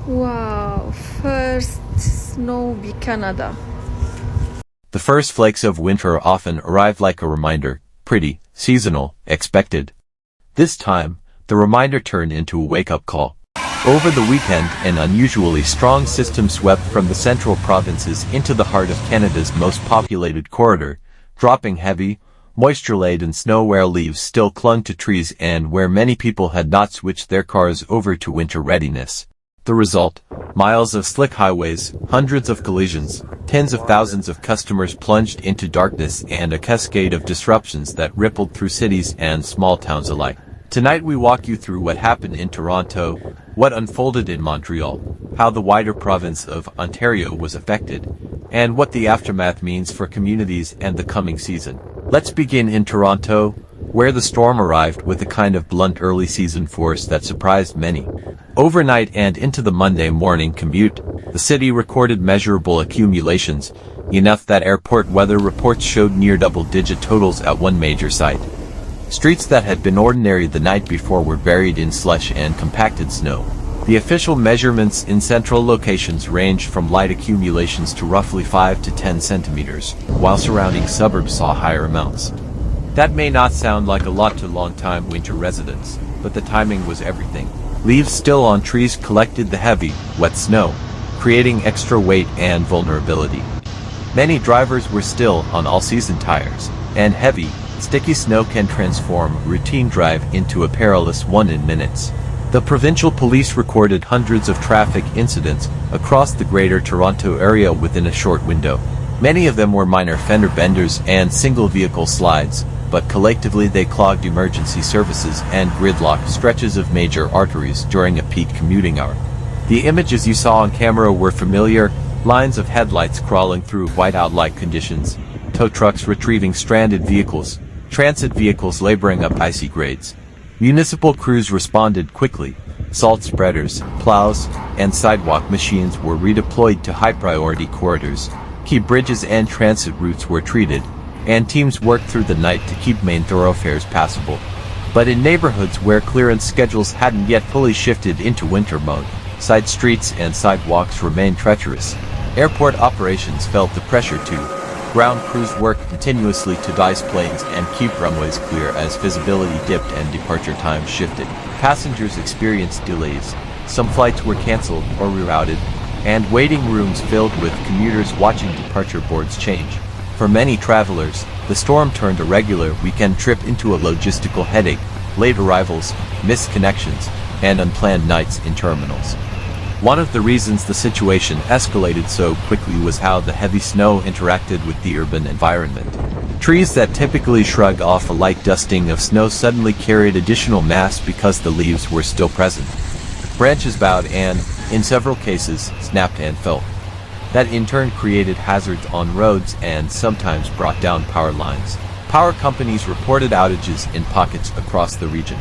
Wow, first snow be Canada. The first flakes of winter often arrive like a reminder, pretty, seasonal, expected. This time, the reminder turned into a wake-up call. Over the weekend, an unusually strong system swept from the central provinces into the heart of Canada's most populated corridor, dropping heavy, moisture-laden snow where leaves still clung to trees and where many people had not switched their cars over to winter readiness. The result: miles of slick highways, hundreds of collisions, tens of thousands of customers plunged into darkness, and a cascade of disruptions that rippled through cities and small towns alike. Tonight we walk you through what happened in Toronto, what unfolded in Montreal, how the wider province of Ontario was affected, and what the aftermath means for communities and the coming season. Let's begin in Toronto, where the storm arrived with a kind of blunt early season force that surprised many. Overnight and into the Monday morning commute, the city recorded measurable accumulations, enough that airport weather reports showed near double-digit totals at one major site. Streets that had been ordinary the night before were buried in slush and compacted snow. The official measurements in central locations ranged from light accumulations to roughly 5 to 10 centimeters, while surrounding suburbs saw higher amounts. That may not sound like a lot to long-time winter residents, but the timing was everything. Leaves still on trees collected the heavy, wet snow, creating extra weight and vulnerability. Many drivers were still on all-season tires, and heavy, sticky snow can transform a routine drive into a perilous one in minutes. The provincial police recorded hundreds of traffic incidents across the Greater Toronto area within a short window. Many of them were minor fender benders and single-vehicle slides, but collectively they clogged emergency services and gridlocked stretches of major arteries during a peak commuting hour. The images you saw on camera were familiar: lines of headlights crawling through whiteout-like conditions, tow trucks retrieving stranded vehicles, transit vehicles laboring up icy grades. Municipal crews responded quickly. Salt spreaders, plows, and sidewalk machines were redeployed to high-priority corridors. Key bridges and transit routes were treated, and teams worked through the night to keep main thoroughfares passable. But in neighborhoods where clearance schedules hadn't yet fully shifted into winter mode, side streets and sidewalks remained treacherous. Airport operations felt the pressure too. Ground crews worked continuously to dice planes and keep runways clear as visibility dipped and departure times shifted. Passengers experienced delays. Some flights were canceled or rerouted, and waiting rooms filled with commuters watching departure boards change. For many travelers, the storm turned a regular weekend trip into a logistical headache: late arrivals, missed connections, and unplanned nights in terminals. One of the reasons the situation escalated so quickly was how the heavy snow interacted with the urban environment. Trees that typically shrug off a light dusting of snow suddenly carried additional mass because the leaves were still present. Branches bowed and, in several cases, snapped and fell. That in turn created hazards on roads and sometimes brought down power lines. Power companies reported outages in pockets across the region.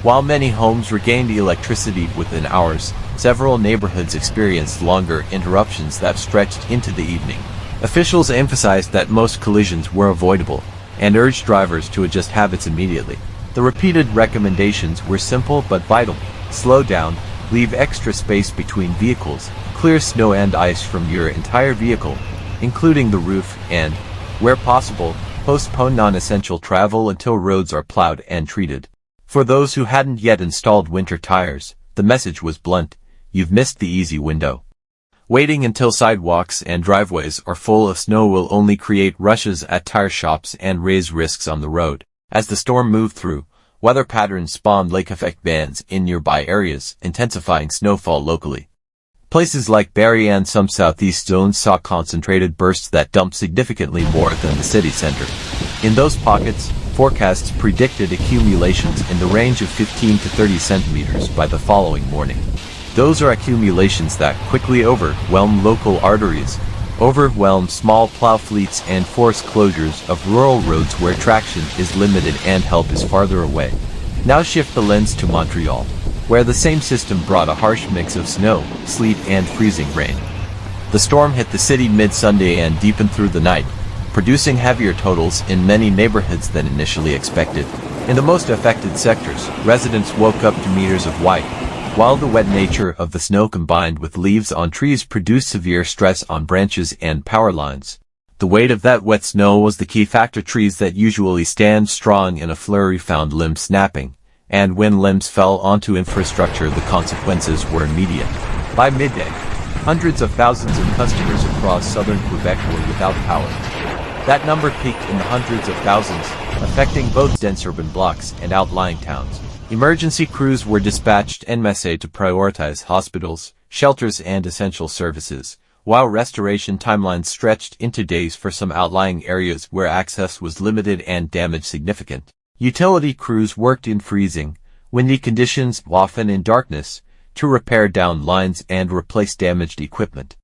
While many homes regained electricity within hours, several neighborhoods experienced longer interruptions that stretched into the evening. Officials emphasized that most collisions were avoidable, and urged drivers to adjust habits immediately. The repeated recommendations were simple but vital: slow down, leave extra space between vehicles, clear snow and ice from your entire vehicle, including the roof, and, where possible, postpone non-essential travel until roads are plowed and treated. For those who hadn't yet installed winter tires, the message was blunt: you've missed the easy window. Waiting until sidewalks and driveways are full of snow will only create rushes at tire shops and raise risks on the road. As the storm moved through, weather patterns spawned lake effect bands in nearby areas, intensifying snowfall locally. Places like Barrie and some southeast zones saw concentrated bursts that dumped significantly more than the city center. In those pockets, forecasts predicted accumulations in the range of 15 to 30 centimeters by the following morning. Those are accumulations that quickly overwhelm local arteries, overwhelm small plow fleets, and force closures of rural roads where traction is limited and help is farther away. Now shift the lens to Montreal, where the same system brought a harsh mix of snow, sleet, and freezing rain. The storm hit the city mid-Sunday and deepened through the night, producing heavier totals in many neighborhoods than initially expected. In the most affected sectors, residents woke up to meters of white, while the wet nature of the snow combined with leaves on trees produced severe stress on branches and power lines. The weight of that wet snow was the key factor. Trees that usually stand strong in a flurry found limbs snapping, and when limbs fell onto infrastructure the consequences were immediate. By midday, hundreds of thousands of customers across southern Quebec were without power. That number peaked in the hundreds of thousands, affecting both dense urban blocks and outlying towns. Emergency crews were dispatched en masse to prioritize hospitals, shelters and essential services, while restoration timelines stretched into days for some outlying areas where access was limited and damage significant. Utility crews worked in freezing, windy conditions, often in darkness, to repair downed lines and replace damaged equipment.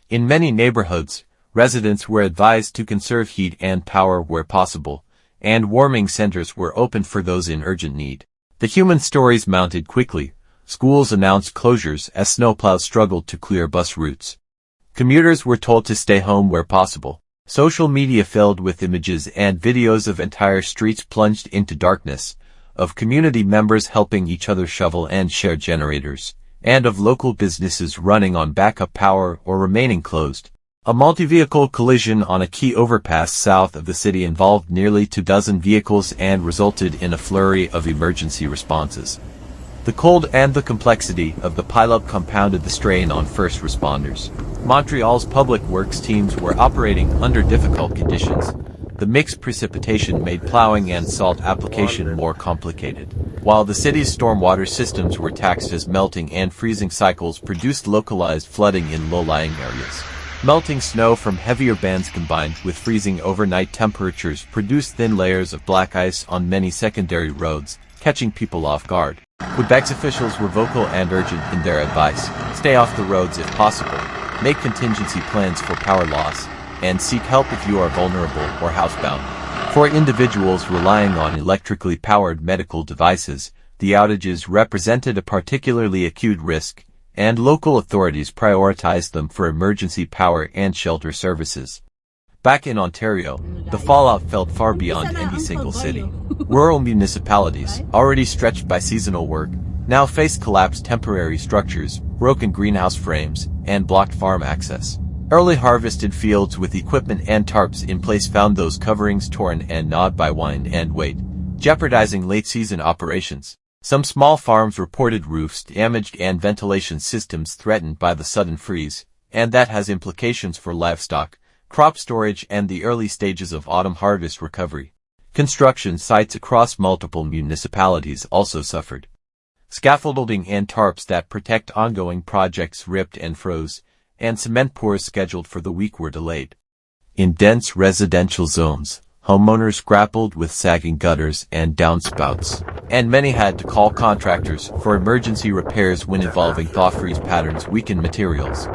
In many neighborhoods, residents were advised to conserve heat and power where possible, and warming centers were opened for those in urgent need. The human stories mounted quickly. Schools announced closures as snowplows struggled to clear bus routes. Commuters were told to stay home where possible. Social media filled with images and videos of entire streets plunged into darkness, of community members helping each other shovel and share generators, and of local businesses running on backup power or remaining closed. A multi-vehicle collision on a key overpass south of the city involved nearly 24 vehicles and resulted in a flurry of emergency responses. The cold and the complexity of the pileup compounded the strain on first responders. Montreal's public works teams were operating under difficult conditions. The mixed precipitation made plowing and salt application more complicated, while the city's stormwater systems were taxed as melting and freezing cycles produced localized flooding in low-lying areas. Melting snow from heavier bands combined with freezing overnight temperatures produced thin layers of black ice on many secondary roads, catching people off guard. Quebec's officials were vocal and urgent in their advice: stay off the roads if possible, make contingency plans for power loss, and seek help if you are vulnerable or housebound. For individuals relying on electrically powered medical devices, the outages represented a particularly acute risk, and local authorities prioritized them for emergency power and shelter services. Back in Ontario, the fallout felt far beyond any single city. Rural municipalities, already stretched by seasonal work, now faced collapsed temporary structures, broken greenhouse frames, and blocked farm access. Early harvested fields with equipment and tarps in place found those coverings torn and gnawed by wind and weight, jeopardizing late-season operations. Some small farms reported roofs damaged and ventilation systems threatened by the sudden freeze, and that has implications for livestock, crop storage and the early stages of autumn harvest recovery. Construction sites across multiple municipalities also suffered. Scaffolding and tarps that protect ongoing projects ripped and froze, and cement pours scheduled for the week were delayed. In dense residential zones, homeowners grappled with sagging gutters and downspouts, and many had to call contractors for emergency repairs when involving thaw-freeze patterns weakened materials.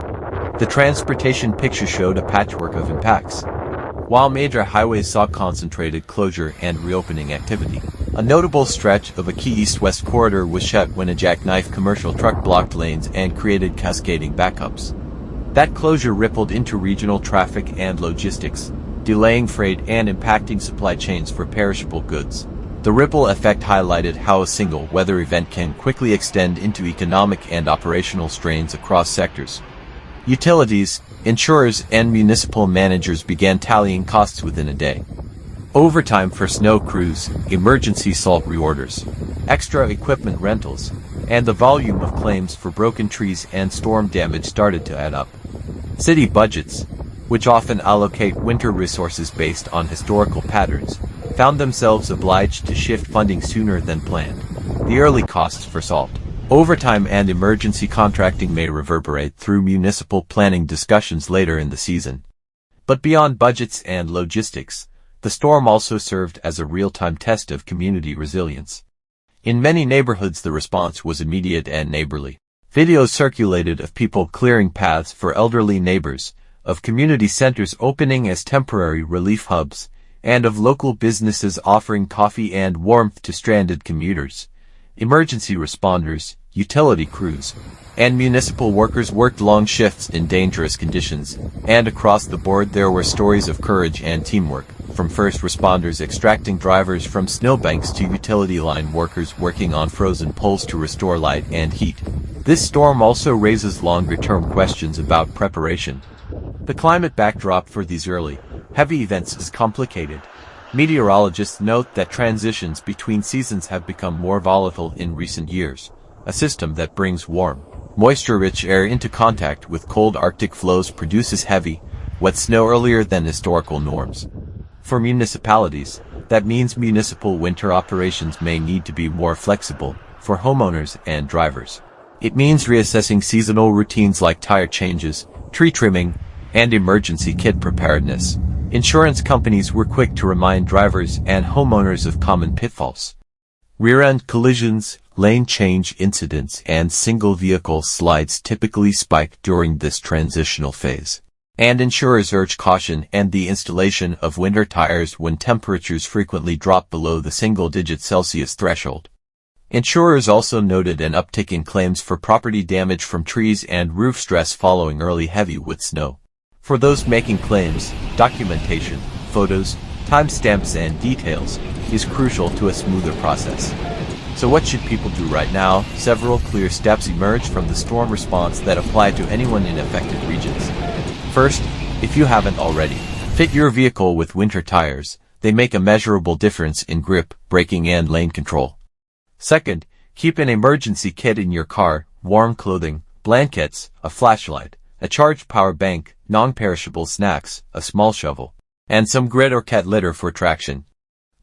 The transportation picture showed a patchwork of impacts. While major highways saw concentrated closure and reopening activity, a notable stretch of a key east-west corridor was shut when a jackknife commercial truck blocked lanes and created cascading backups. That closure rippled into regional traffic and logistics, delaying freight and impacting supply chains for perishable goods. The ripple effect highlighted how a single weather event can quickly extend into economic and operational strains across sectors. Utilities, insurers, and municipal managers began tallying costs within a day. Overtime for snow crews, emergency salt reorders, extra equipment rentals, and the volume of claims for broken trees and storm damage started to add up. City budgets, which often allocate winter resources based on historical patterns, found themselves obliged to shift funding sooner than planned. The early costs for salt, overtime, and emergency contracting may reverberate through municipal planning discussions later in the season. But beyond budgets and logistics, the storm also served as a real-time test of community resilience. In many neighborhoods the response was immediate and neighborly. Videos circulated of people clearing paths for elderly neighbors, of community centers opening as temporary relief hubs, and of local businesses offering coffee and warmth to stranded commuters. Emergency responders, utility crews, and municipal workers worked long shifts in dangerous conditions, and across the board there were stories of courage and teamwork, from first responders extracting drivers from snowbanks to utility line workers working on frozen poles to restore light and heat. This storm also raises longer-term questions about preparation. The climate backdrop for these early, heavy events is complicated. Meteorologists note that transitions between seasons have become more volatile in recent years, a system that brings warm, moisture-rich air into contact with cold Arctic flows produces heavy, wet snow earlier than historical norms. For municipalities, that means municipal winter operations may need to be more flexible for homeowners and drivers. It means reassessing seasonal routines like tire changes, tree trimming, and emergency kit preparedness. Insurance companies were quick to remind drivers and homeowners of common pitfalls. Rear-end collisions, lane change incidents, and single-vehicle slides typically spike during this transitional phase. And insurers urge caution and the installation of winter tires when temperatures frequently drop below the single-digit Celsius threshold. Insurers also noted an uptick in claims for property damage from trees and roof stress following early heavy wet snow. For those making claims, documentation, photos, timestamps, and details is crucial to a smoother process. So what should people do right now? Several clear steps emerge from the storm response that apply to anyone in affected regions. First, if you haven't already, fit your vehicle with winter tires. They make a measurable difference in grip, braking, and lane control. Second, keep an emergency kit in your car, warm clothing, blankets, a flashlight, a charged power bank, non-perishable snacks, a small shovel, and some grit or cat litter for traction.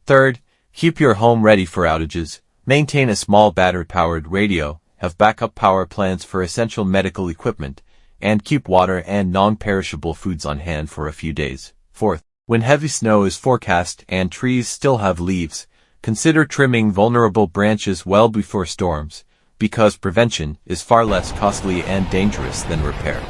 Third, keep your home ready for outages. Maintain a small battery-powered radio, have backup power plans for essential medical equipment, and keep water and non-perishable foods on hand for a few days. Fourth, when heavy snow is forecast and trees still have leaves, consider trimming vulnerable branches well before storms, because prevention is far less costly and dangerous than repair.